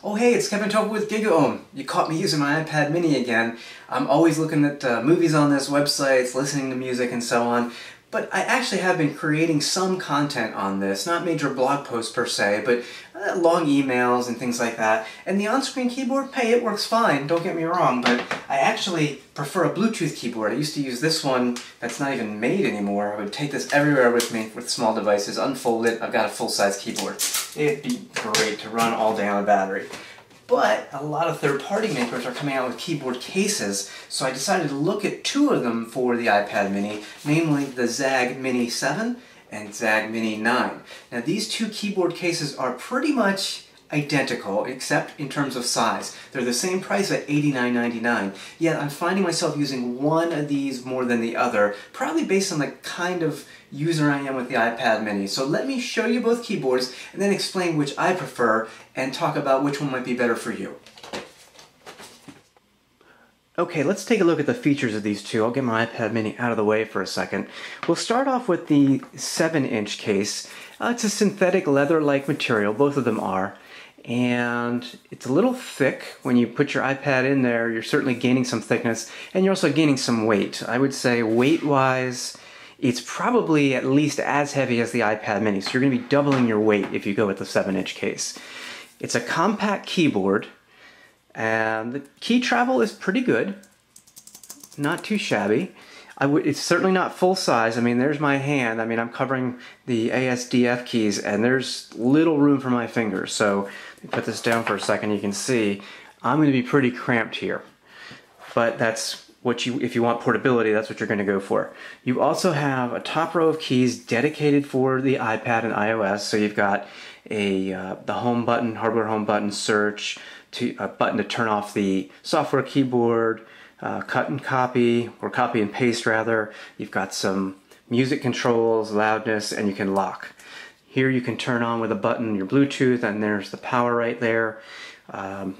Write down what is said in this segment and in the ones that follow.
Oh hey, it's Kevin Topol with GigaOhm. You caught me using my iPad mini again. I'm always looking at movies on this, websites, listening to music and so on. But I actually have been creating some content on this, not major blog posts per se, but long emails and things like that. And the on-screen keyboard, hey, it works fine, don't get me wrong, but I actually prefer a Bluetooth keyboard. I used to use this one that's not even made anymore. I would take this everywhere with me with small devices, unfold it, I've got a full-size keyboard. It'd be great to run all day on a battery. But a lot of third-party makers are coming out with keyboard cases, so I decided to look at two of them for the iPad mini, namely the Zagg Mini 7 and Zagg Mini 9. Now these two keyboard cases are pretty much identical, except in terms of size. They're the same price at $89.99, yet I'm finding myself using one of these more than the other, probably based on the kind of user I am with the iPad mini. So let me show you both keyboards and then explain which I prefer and talk about which one might be better for you. Okay, let's take a look at the features of these two. I'll get my iPad mini out of the way for a second. We'll start off with the 7-inch case. It's a synthetic leather-like material, both of them are. And it's a little thick. When you put your iPad in there, you're certainly gaining some thickness, and you're also gaining some weight. I would say weight-wise, it's probably at least as heavy as the iPad mini, so you're going to be doubling your weight if you go with the 7-inch case. It's a compact keyboard, and the key travel is pretty good. Not too shabby. It's certainly not full size. I mean, there's my hand. I mean, I'm covering the ASDF keys, and there's little room for my fingers. So, let me put this down for a second. You can see I'm going to be pretty cramped here. But that's what if you want portability, that's what you're going to go for. You also have a top row of keys dedicated for the iPad and iOS. So you've got the home button, hardware home button, search, a button to turn off the software keyboard, cut and copy, or copy and paste rather. You've got some music controls, loudness, and you can lock. Here you can turn on with a button your Bluetooth, and there's the power right there.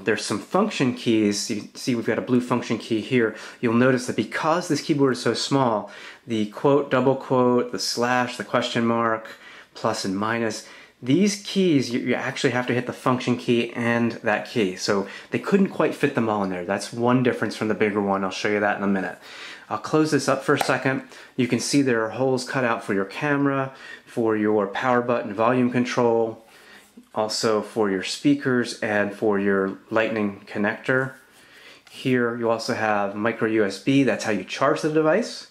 There's some function keys. You can see we've got a blue function key here. You'll notice that because this keyboard is so small, the quote, double quote, the slash, the question mark, plus and minus, these keys, you actually have to hit the function key and that key. So they couldn't quite fit them all in there. That's one difference from the bigger one. I'll show you that in a minute. I'll close this up for a second. You can see there are holes cut out for your camera, for your power button volume control, also for your speakers and for your lightning connector. Here you also have micro USB. That's how you charge the device.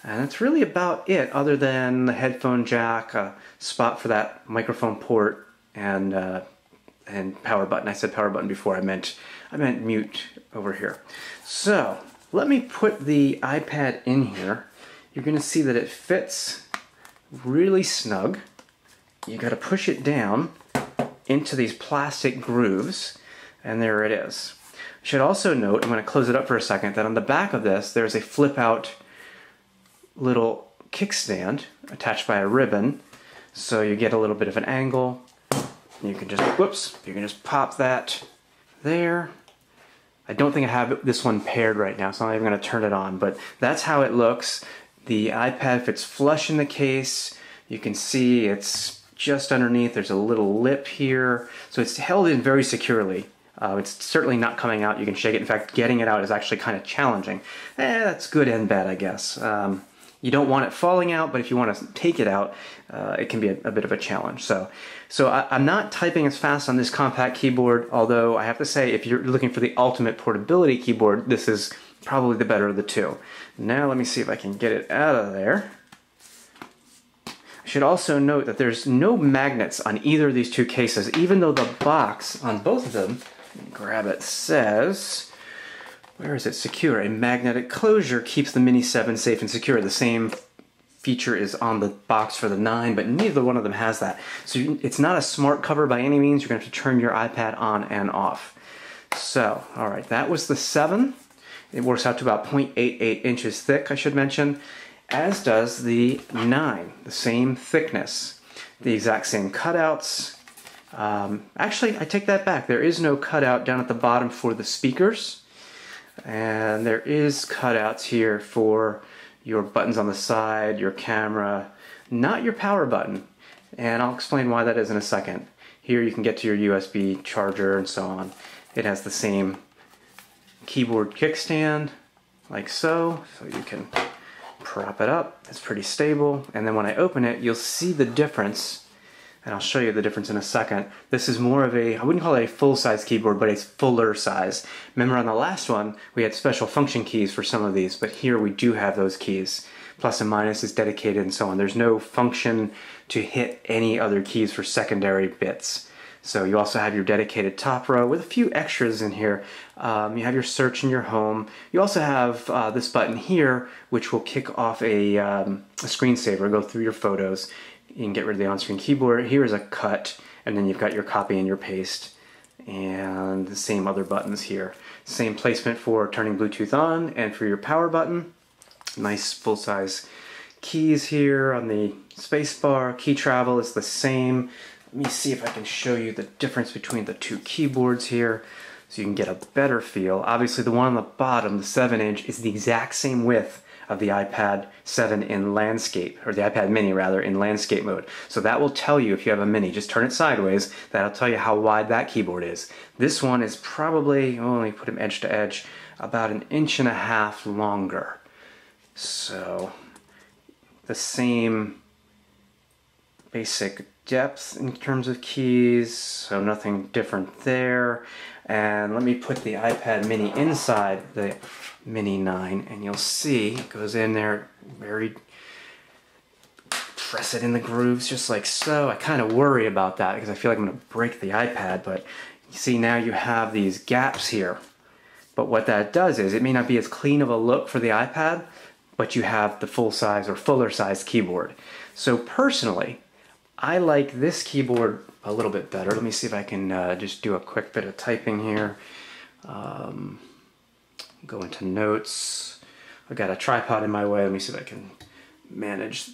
And that's really about it, other than the headphone jack, a spot for that microphone port, and power button. I said power button before. I meant mute over here. So let me put the iPad in here. You're going to see that it fits really snug. You got to push it down into these plastic grooves, and there it is. I should also note, I'm going to close it up for a second, that on the back of this there's a flip out little kickstand attached by a ribbon, so you get a little bit of an angle. You can just pop that there. I don't think I have this one paired right now, so I'm not even going to turn it on, but that's how it looks. The iPad fits flush in the case. You can see it's just underneath. There's a little lip here, so it's held in very securely. It's certainly not coming out. You can shake it. In fact, getting it out is actually kind of challenging. That's good and bad, I guess. You don't want it falling out, but if you want to take it out, it can be a bit of a challenge. So I'm not typing as fast on this compact keyboard, although I have to say, if you're looking for the ultimate portability keyboard, this is probably the better of the two. Now let me see if I can get it out of there. I should also note that there's no magnets on either of these two cases, even though the box on both of them, grab it, says, where is it? Secure. A magnetic closure keeps the Mini 7 safe and secure. The same feature is on the box for the 9, but neither one of them has that. So it's not a smart cover by any means. You're going to have to turn your iPad on and off. So, all right, that was the 7. It works out to about 0.88 inches thick, I should mention, as does the 9, the same thickness. The exact same cutouts. Actually, I take that back. There is no cutout down at the bottom for the speakers. And there is cutouts here for your buttons on the side, your camera, not your power button. And I'll explain why that is in a second. Here you can get to your USB charger and so on. It has the same keyboard kickstand, like so you can prop it up. It's pretty stable, and then when I open it, you'll see the difference, and I'll show you the difference in a second. This is more of a, I wouldn't call it a full-size keyboard, but it's fuller size. Remember on the last one, we had special function keys for some of these, but here we do have those keys. Plus and minus is dedicated and so on. There's no function to hit any other keys for secondary bits. So you also have your dedicated top row with a few extras in here. You have your search and your home. You also have this button here, which will kick off a screensaver, go through your photos. You can get rid of the on-screen keyboard. Here is a cut, and then you've got your copy and your paste. And the same other buttons here. Same placement for turning Bluetooth on and for your power button. Nice full-size keys here on the spacebar. Key travel is the same. Let me see if I can show you the difference between the two keyboards here so you can get a better feel. Obviously the one on the bottom, the 7-inch, is the exact same width of the iPad 7 in landscape, or the iPad mini rather, in landscape mode. So that will tell you if you have a mini. Just turn it sideways. That'll tell you how wide that keyboard is. This one is probably, let me put them edge to edge, about 1.5 inches longer. So the same basic depth in terms of keys, so nothing different there. And let me put the iPad mini inside the Mini 9 and you'll see it goes in there very, press it in the grooves just like so. I kind of worry about that because I feel like I'm going to break the iPad, but you see now you have these gaps here. But what that does is it may not be as clean of a look for the iPad, but you have the full size or fuller size keyboard. So personally, I like this keyboard a little bit better. Let me see if I can just do a quick bit of typing here. Go into notes. I've got a tripod in my way. Let me see if I can manage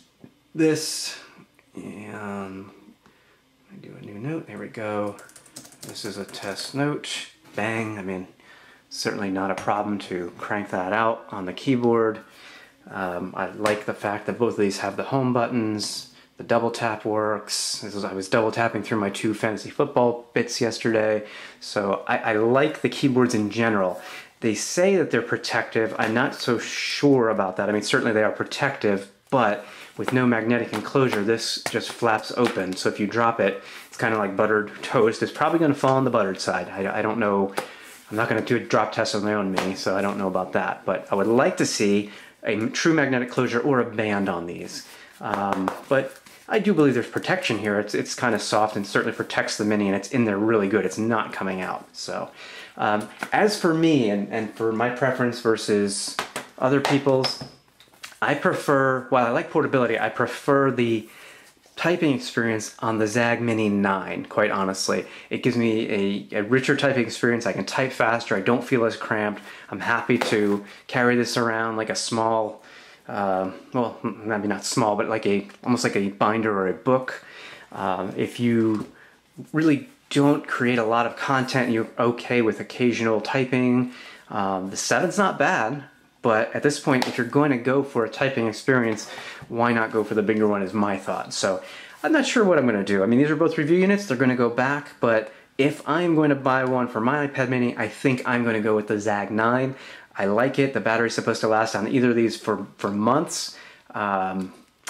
this. And I do a new note. There we go. This is a test note. Bang. I mean, certainly not a problem to crank that out on the keyboard. I like the fact that both of these have the home buttons. The double tap works. I was double tapping through my 2 fantasy football bits yesterday. So I like the keyboards in general. They say that they're protective. I'm not so sure about that. I mean, certainly they are protective, but with no magnetic enclosure, this just flaps open. So if you drop it, it's kind of like buttered toast. It's probably going to fall on the buttered side. I don't know. I'm not going to do a drop test on my own mini, so I don't know about that. But I would like to see a true magnetic closure or a band on these. But I do believe there's protection here. It's kind of soft and certainly protects the mini, and it's in there really good. It's not coming out. So as for me and for my preference versus other people's, I prefer, while I like portability, I prefer the typing experience on the Zagg Mini 9, quite honestly. It gives me a richer typing experience. I can type faster. I don't feel as cramped. I'm happy to carry this around like a small, well, maybe not small, but like almost like a binder or a book. If you really don't create a lot of content, you're okay with occasional typing. The 7's not bad, but at this point, if you're going to go for a typing experience, why not go for the bigger one is my thought. So I'm not sure what I'm going to do. I mean, these are both review units. They're going to go back, but if I'm going to buy one for my iPad mini, I think I'm going to go with the Zagg 9. I like it. The battery's supposed to last on either of these for months.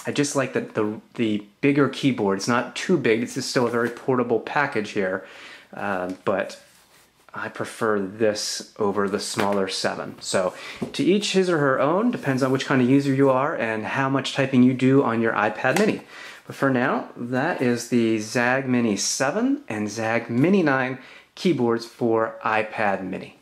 I just like the bigger keyboard. It's not too big. It's just still a very portable package here, but I prefer this over the smaller 7. So to each his or her own, depends on which kind of user you are and how much typing you do on your iPad mini. But for now, that is the Zagg Mini 7 and Zagg Mini 9 keyboards for iPad mini.